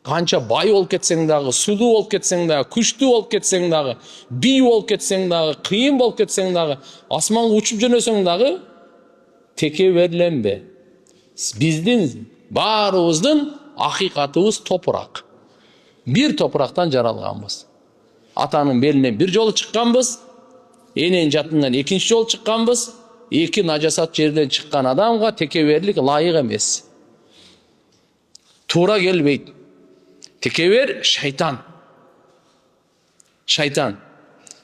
Kança bay болуп кетсең дагы, сулуу болуп кетсең дагы, күчтүү болуп кетсең дагы, бий болуп кетсең дагы, кыйын болуп кетсең дагы, асманга учуп жөнөсөң дагы текеберленбе. Биздин баарыбыздын акыйкатыбыз топурак. Бир топурактан жаралганбыз. Атанын белинен бир жолу чыкканбыз, эненин жатынан экинчи жолу чыкканбыз. Эки нажасат жерден чыккан адамга текеберлик лайык эмес. Туура келбейт. Текебер шайтан. Шайтан.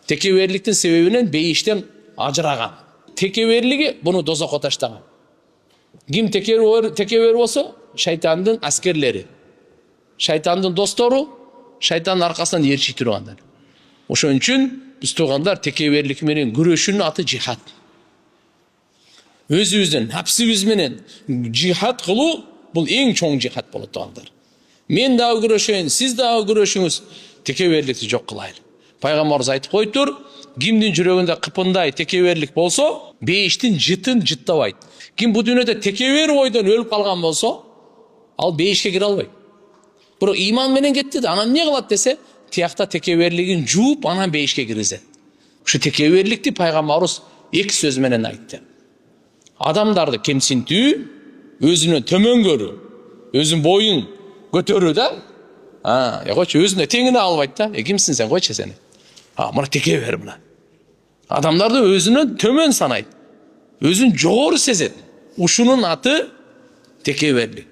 Текеберликтин себебинен бейиштен ажыраган. Текеберлиги буну дозокко таштаган. Ким текебер болсо? Шайтандын аскерлери. Шайтандын достору, шайтандын аркасынан ээрчи тургандар. Ошон үчүн биз туугандар текеберлик менен күрөшүүнүн аты жихад. Өзүбүздүн напсыбыз менен жихад кылуу бул эң чоң жихад болот туугандар. Мен дагы күрөшөйүн, сиз дагы күрөшүңүз, текеберликти жок кылайлы. Пайгамбарыбыз айтып коюптур, кимдин жүрөгүндө кыпындай текеберлик болсо, бейиштин жытын жыттабайт. Ким бу дүйнөдө текебер бойдон өлүп калган болсо, ал бейишке кире албайт. Бирок иман менен кетти да, анан эмне кылат десе, тиякта текеберлигин жууп, анан бейишке киргизет. Ушу текеберликти пайгамбарыбыз эки сөз менен айтты. Адамдарды кемсинтүү, өзүнөн төмөн көрүү, өзүнүн боюн көтөрүү да. Койчу, өзүнө теңине албайт да. Кимсиң сен, койчу сени. Мына текебер мына. Адамдарды өзүнөн төмөн санайт. Өзүн жогору сезет. Ушунун аты текеберлик.